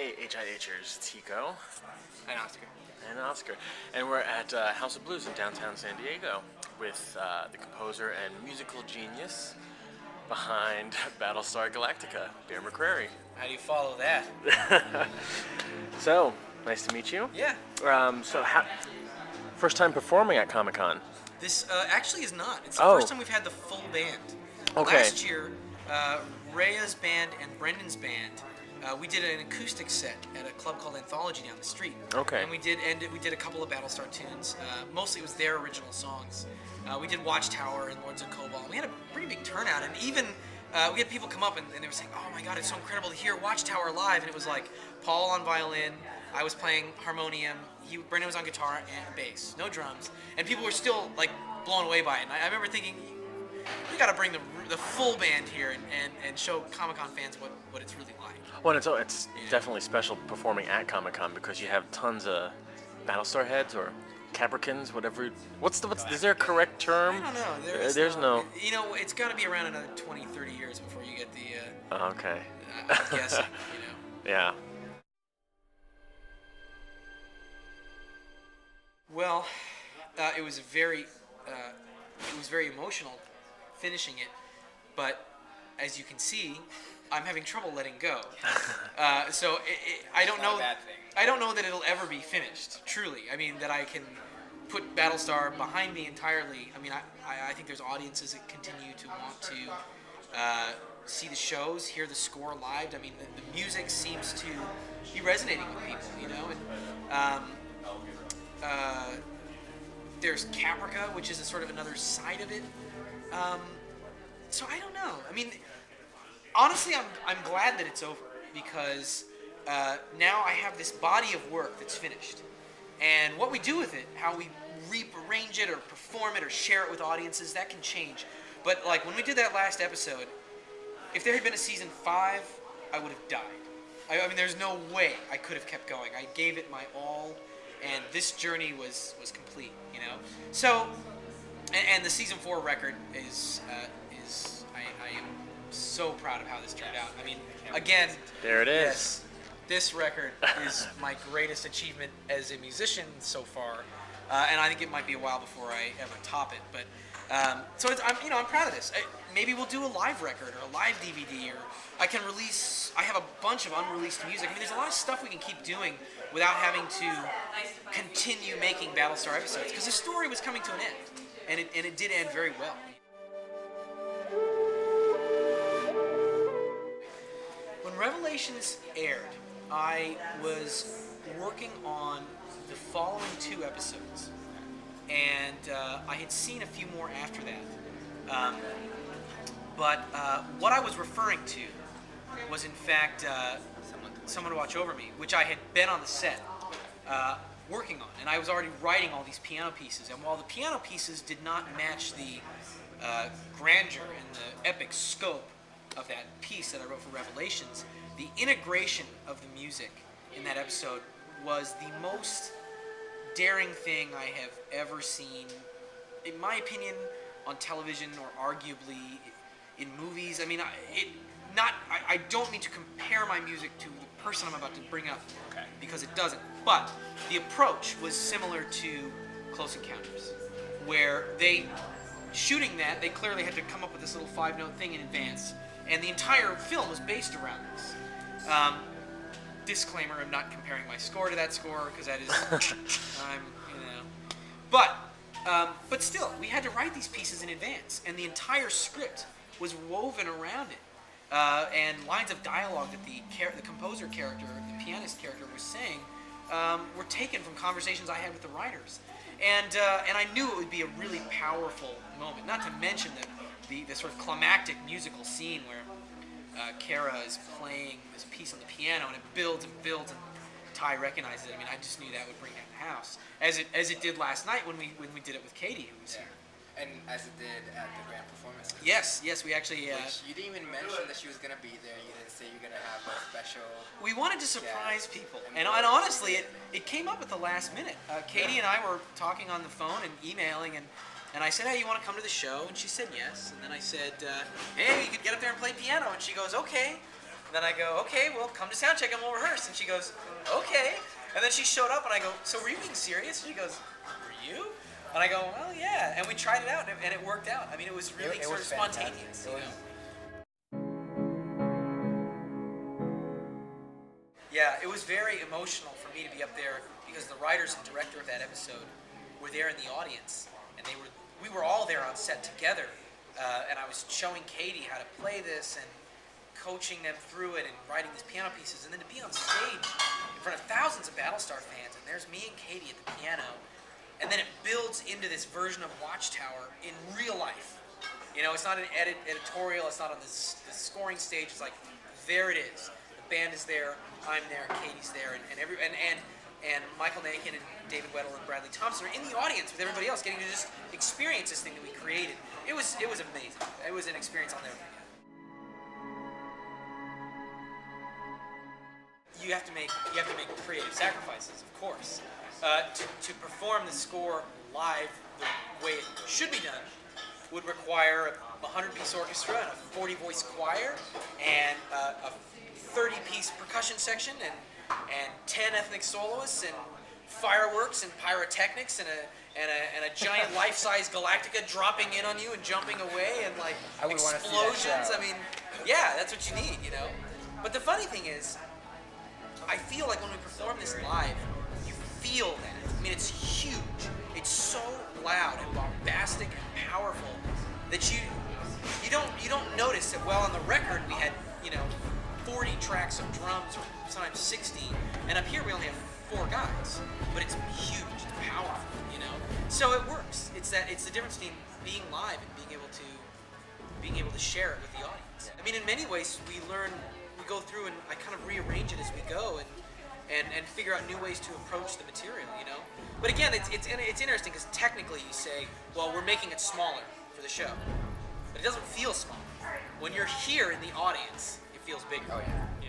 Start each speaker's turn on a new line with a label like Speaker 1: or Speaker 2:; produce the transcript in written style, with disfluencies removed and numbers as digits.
Speaker 1: Hey, HIHers, Tico
Speaker 2: And Oscar.
Speaker 1: and Oscar. And we're at House of Blues in downtown San Diego with the composer and musical genius behind Battlestar Galactica, Bear McCreary.
Speaker 2: How do you follow that?
Speaker 1: So, nice to meet you.
Speaker 2: Yeah.
Speaker 1: First time performing at Comic-Con.
Speaker 2: This actually is not. It's the
Speaker 1: Oh.
Speaker 2: first time we've had the full band.
Speaker 1: Okay.
Speaker 2: Last year, Rhea's band and Brendan's band, we did an acoustic set at a club called Anthology down the street.
Speaker 1: Okay.
Speaker 2: And we did a couple of Battlestar tunes. Mostly it was their original songs. We did Watchtower and Lords of Cobalt. We had a pretty big turnout, and even we had people come up and they were saying, "Oh my God, it's so incredible to hear Watchtower live!" And it was like Paul on violin, I was playing harmonium, Brendan was on guitar and bass, no drums, and people were still like blown away by it. And I remember thinking, we got to bring the full band here and show Comic-Con fans what it's really like.
Speaker 1: Well, it's definitely special performing at Comic-Con because you have tons of Battlestar heads or Capricorns, whatever. Is there a correct term?
Speaker 2: I don't know.
Speaker 1: There's no.
Speaker 2: You know, it's got to be around another 20, 30 years before you get the.
Speaker 1: Okay.
Speaker 2: I'm guessing.
Speaker 1: Yeah.
Speaker 2: Well, it was very emotional finishing it, but as you can see, I'm having trouble letting go. So I don't know. I don't know that it'll ever be finished. Truly, I mean that I can put Battlestar behind me entirely. I mean, I think there's audiences that continue to want to see the shows, hear the score live. I mean, the music seems to be resonating with people, you know. And there's Caprica, which is a sort of another side of it. So I don't know. I mean, honestly, I'm glad that it's over because now I have this body of work that's finished. And what we do with it, how we rearrange it or perform it or share it with audiences, that can change. But like when we did that last episode, if there had been a season 5, I would have died. I mean, there's no way I could have kept going. I gave it my all, and this journey was complete, you know. So, and the season 4 record is I am so proud of how this turned out. I mean, again,
Speaker 1: There it is.
Speaker 2: this record is my greatest achievement as a musician so far, and I think it might be a while before I ever top it. But so I'm proud of this. Maybe we'll do a live record or a live DVD, or I can release. I have a bunch of unreleased music. I mean, there's a lot of stuff we can keep doing without having to continue making Battlestar episodes because the story was coming to an end, and it did end very well. When Revelations aired, I was working on the following 2 episodes, and I had seen a few more after that. But what I was referring to was, in fact, Someone to Watch Over Me, which I had been on the set working on, and I was already writing all these piano pieces. And while the piano pieces did not match the grandeur and the epic scope of that piece that I wrote for Revelations, the integration of the music in that episode was the most daring thing I have ever seen, in my opinion, on television or arguably in movies. I mean, I don't mean to compare my music to the person I'm about to bring up, because it doesn't. But the approach was similar to Close Encounters, where they clearly had to come up with this little 5-note thing in advance, and the entire film was based around this. Disclaimer: I'm not comparing my score to that score because that is, but still, we had to write these pieces in advance, and the entire script was woven around it, and lines of dialogue that the composer character, the pianist character, was saying were taken from conversations I had with the writers, and I knew it would be a really powerful moment. Not to mention the sort of climactic musical scene where Kara is playing this piece on the piano, and it builds and builds, and Ty recognizes it. I mean, I just knew that would bring down the house, as it did last night when we did it with Katie, who was here.
Speaker 3: And as it did at the grand performance.
Speaker 2: Yes, we actually.
Speaker 3: Which you didn't even mention that she was gonna be there. You didn't say you're gonna have a special.
Speaker 2: We wanted to surprise people, and honestly, it came up at the last minute. Katie and I were talking on the phone and emailing, and I said, "Hey, you want to come to the show?" And she said yes. And then I said, "Hey, you could get up there and play piano." And she goes, "Okay." And then I go, okay, well, come to sound check and we'll rehearse. And she goes, okay. And then she showed up and I go, so were you being serious? And she goes, were you? And I go, well, yeah. And we tried it out and it worked out. I mean, it was really sort of spontaneous. You know? Yeah, it was very emotional for me to be up there because the writers and director of that episode were there in the audience, and we were all there on set together, and I was showing Katie how to play this and coaching them through it and writing these piano pieces, and then to be on stage in front of thousands of Battlestar fans, and there's me and Katie at the piano, and then it builds into this version of Watchtower in real life. You know, it's not an editorial, it's not on this scoring stage, it's like, there it is. The band is there, I'm there, Katie's there, and Michael Nakin and David Weddle and Bradley Thompson are in the audience with everybody else, getting to just experience this thing that we created. It was amazing. It was an experience I'll never forget. You have to make creative sacrifices, of course. To perform the score live the way it should be done would require a 100-piece orchestra and a 40-voice choir and a 30-piece percussion section and 10 ethnic soloists and fireworks and pyrotechnics and a giant life-size Galactica dropping in on you and jumping away and like explosions. I mean, yeah, that's what you need, you know. But the funny thing is, I feel like when we perform this live, you feel that. I mean, it's huge. It's so loud and bombastic and powerful that you don't notice that. Well, on the record we had 40 tracks of drums or sometimes 60, and up here we only have 4 guys. But it's huge. It's powerful. So it works. It's the difference between being live and being able to share it with the audience. I mean, in many ways we go through and I kind of rearrange it as we go and figure out new ways to approach the material, But again, it's interesting because technically you say, well, we're making it smaller for the show, but it doesn't feel small. When you're here in the audience, it feels bigger.
Speaker 3: Oh yeah.